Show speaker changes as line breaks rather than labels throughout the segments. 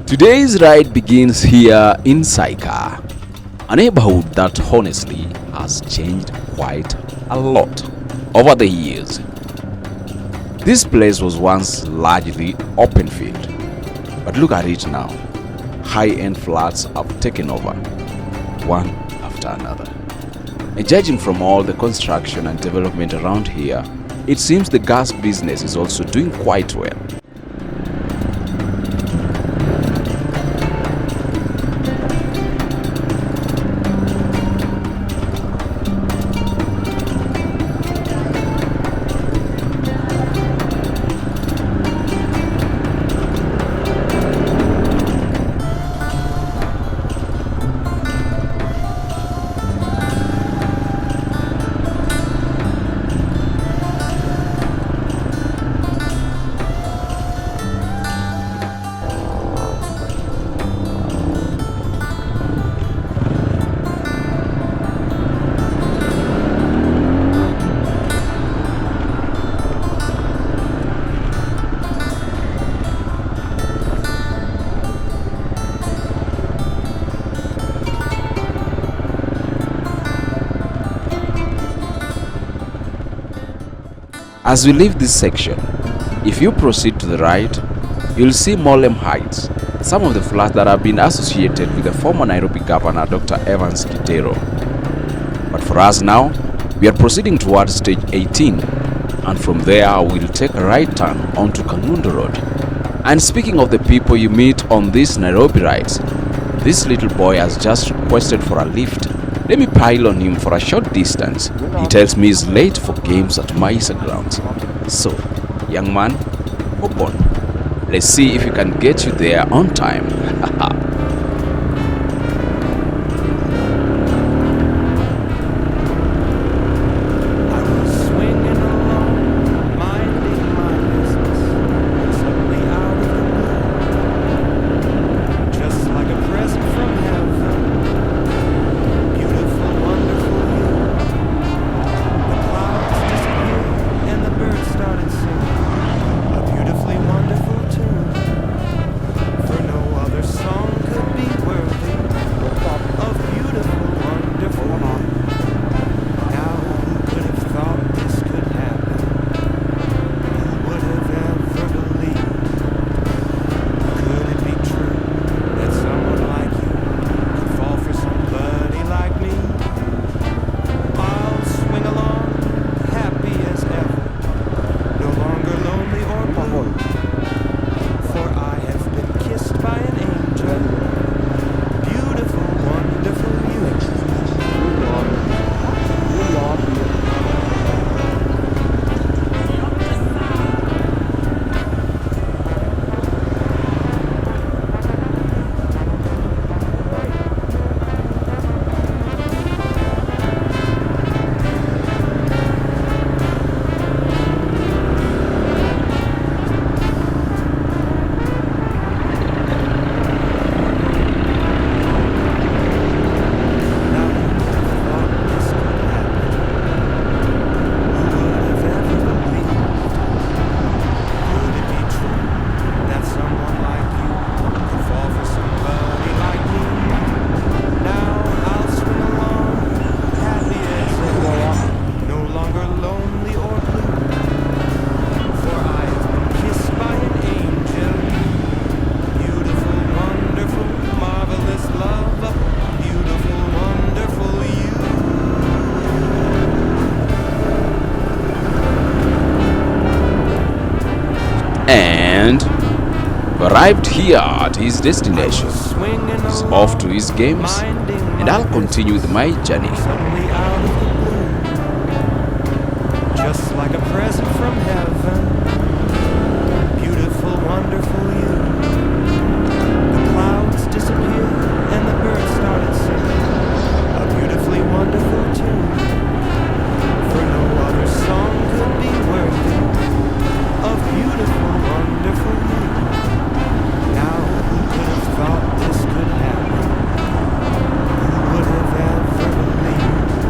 Today's ride begins here in Saika, a neighborhood that honestly has changed quite a lot over the years. This place was once largely open field, but look at it now. High-end flats have taken over, one after another. And judging from all the construction and development around here, it seems the gas business is also doing quite well. As we leave this section, if you proceed to the right, you'll see Molem Heights, some of the flats that have been associated with the former Nairobi Governor Dr. Evans Kitero. But for us now, we are proceeding towards stage 18, and from there we'll take a right turn onto Kangundo Road. And speaking of the people you meet on these Nairobi rides, this little boy has just requested for a lift. Let me pile on him for a short distance. He tells me he's late for games at Jacaranda Grounds. So, young man, hop on. Let's see if we can get you there on time. And arrived here at his destination. He's off to his games, and I'll continue with my journey.
Just like a present from heaven, beautiful, wonderful you. The clouds disappeared and the birds started singing a beautifully wonderful tune. For no other song could be worthy of beautiful, wonderful you. Now who could have thought this could happen? Who would have ever believed?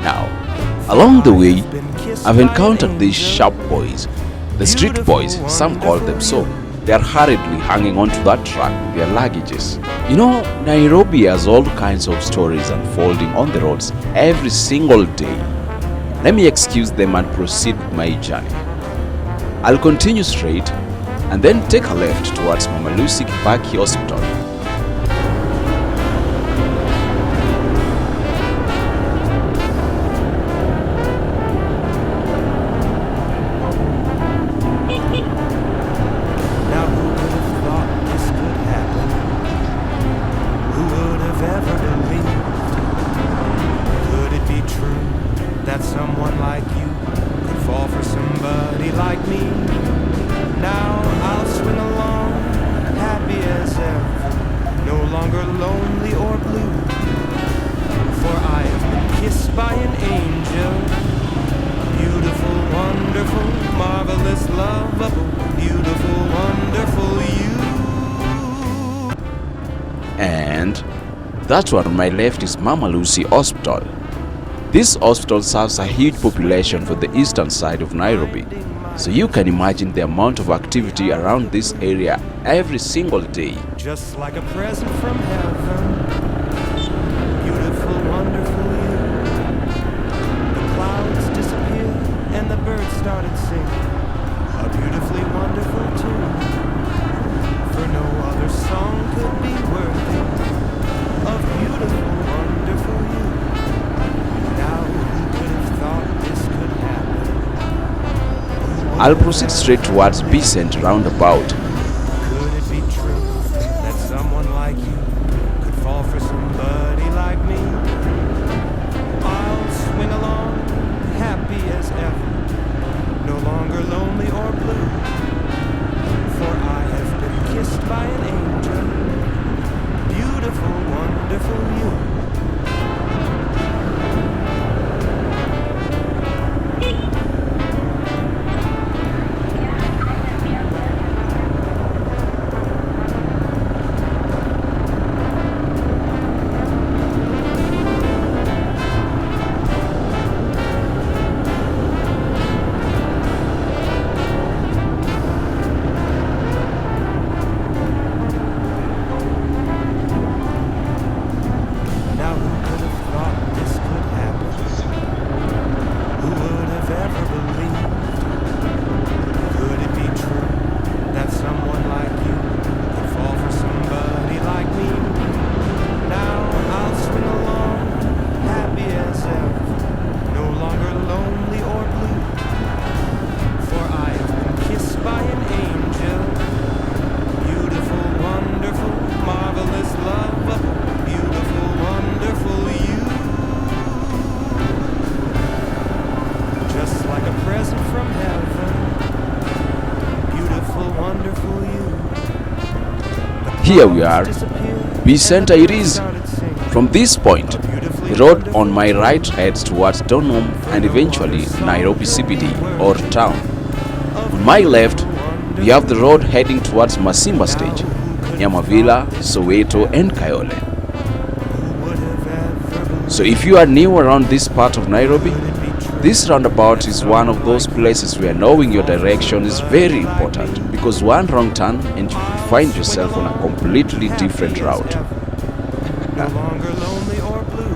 Now, along the way, I've encountered these sharp boys, the street boys, some call them so. They are hurriedly hanging onto that truck with their luggages. You know, Nairobi has all kinds of stories unfolding on the roads every single day. Let me excuse them and proceed with my journey. I'll continue straight and then take a left towards Mama Lucy Kibaki Hospital.
Now who would have thought this could happen? Who would have ever believed? Could it be true that someone like you could fall for somebody like me? Now I'll swing along, happy as ever, no longer lonely or blue. For I have been kissed by an angel. Beautiful, wonderful, marvelous, lovable, beautiful, wonderful you.
And that one on my left is Mama Lucy Hospital. This hospital serves a huge population for the eastern side of Nairobi. So you can imagine the amount of activity around this area every single day.
Just like a present from heaven. Beautiful, wonderful you. The clouds disappeared and the birds started singing a beautifully wonderful tune. For no other song could be worthy of beautiful, wonderful you. Now who could have thought this could happen?
I'll proceed straight towards Besant roundabout.
Could it be true that someone like you could fall for somebody like me? I'll swing along, happy as ever, no longer lonely or blue. For I have been kissed by an angel. Beautiful, wonderful you. Now who could have thought this could happen? Who would have ever believed? Could it be true that someone like you could fall for somebody like me? Now I'll swing along, happy as ever, no longer lonely or blue. For I have been kissed by an angel. Beautiful, wonderful, marvelous, lovable, beautiful, wonderful you. Just like a present from heaven. Beautiful, wonderful you.
Here we are, Besant it is. From this point, the road on my right heads towards Donholm and eventually Nairobi CBD or town. On my left, we have the road heading towards Masimba stage, Nyamavila, Soweto and Kayole. So if you are new around this part of Nairobi, this roundabout is one of those places where knowing your direction is very important, because one wrong turn and you will find yourself on a completely different route.
No longer lonely or blue.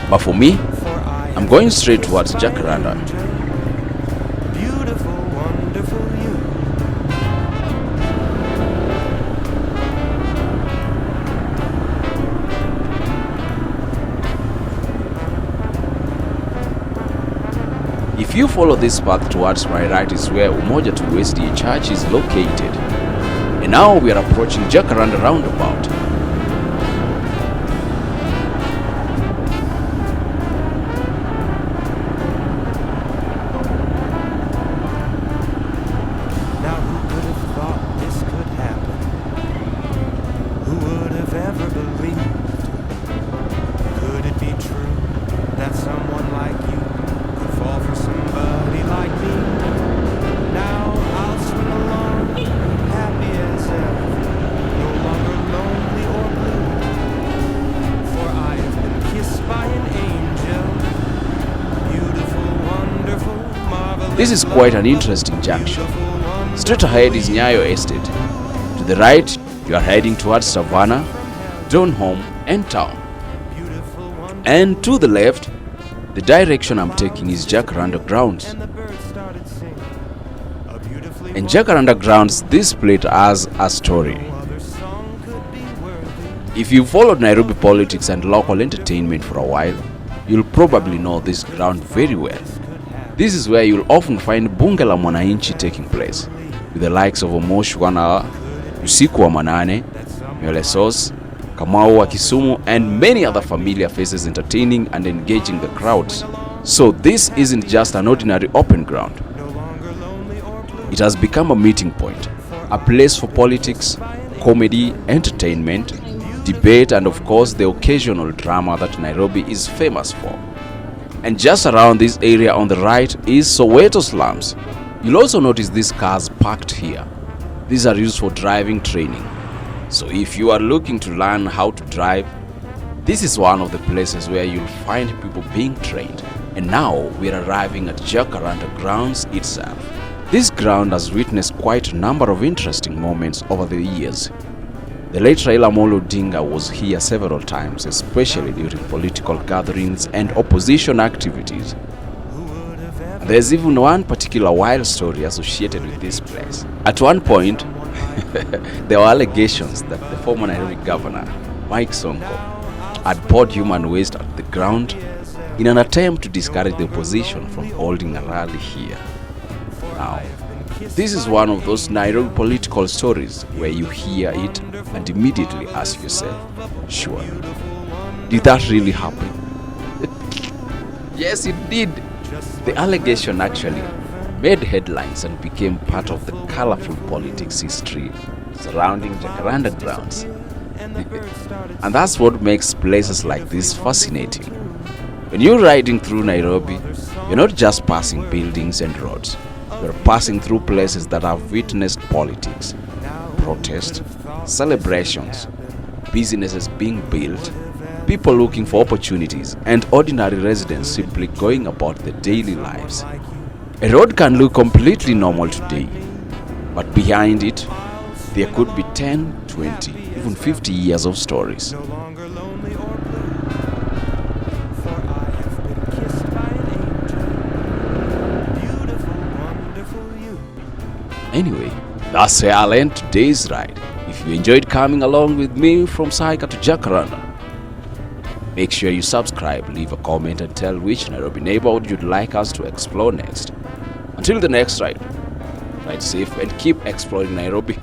But for me,
For I
I'm going straight towards Jacaranda.
Beautiful, wonderful you.
If you follow this path towards my right is where Umoja to SDA Church is located. And now we are approaching Jacaranda roundabout.
Now who could have thought this could happen? Who would have ever believed? Could it be true that someone like you could fall for somebody like me? Now I'll swing along, happy as ever, no longer lonely
This is quite an interesting junction. Straight ahead is Nyayo Estate. To the right, you are heading towards Savannah, Donholm and Town. And to the left, the direction I'm taking is Jacaranda Grounds. In Jacaranda Grounds, this place has a story. If you followed Nairobi politics and local entertainment for a while, you'll probably know this ground very well. This is where you'll often find Bunge la Mwananchi taking place, with the likes of Omosh Wana, Usiku wa Manane, Nywele Sauce, Kamau wa Kisumu, and many other familiar faces entertaining and engaging the crowds. So this isn't just an ordinary open ground. It has become a meeting point, a place for politics, comedy, entertainment, debate, and of course the occasional drama that Nairobi is famous for. And just around this area on the right is Soweto slums. You'll also notice these cars parked here. These are used for driving training. So if you are looking to learn how to drive, this is one of the places where you'll find people being trained. And now we're arriving at Jacaranda Grounds itself. This ground has witnessed quite a number of interesting moments over the years. The late Raila Amolo Odinga was here several times, especially during political gatherings and opposition activities. And there's even one particular wild story associated with this place. At one point, there were allegations that the former Nairobi governor, Mike Sonko, had poured human waste at the ground in an attempt to discourage the opposition from holding a rally here. Now, this is one of those Nairobi political stories where you hear it and immediately ask yourself, sure, did that really happen? Yes, it did. The allegation actually made headlines and became part of the colorful politics history surrounding Jacaranda Grounds. And that's what makes places like this fascinating. When you're riding through Nairobi, you're not just passing buildings and roads. You're passing through places that have witnessed politics, protests, celebrations, businesses being built, people looking for opportunities, and ordinary residents simply going about their daily lives. A road can look completely normal today, but behind it, there could be 10, 20, even 50 years of stories. Anyway, that's where I'll end today's ride. If you enjoyed coming along with me from Saika to Jacaranda, make sure you subscribe, leave a comment, and tell which Nairobi neighborhood you'd like us to explore next. Until the next ride, ride safe and keep exploring Nairobi.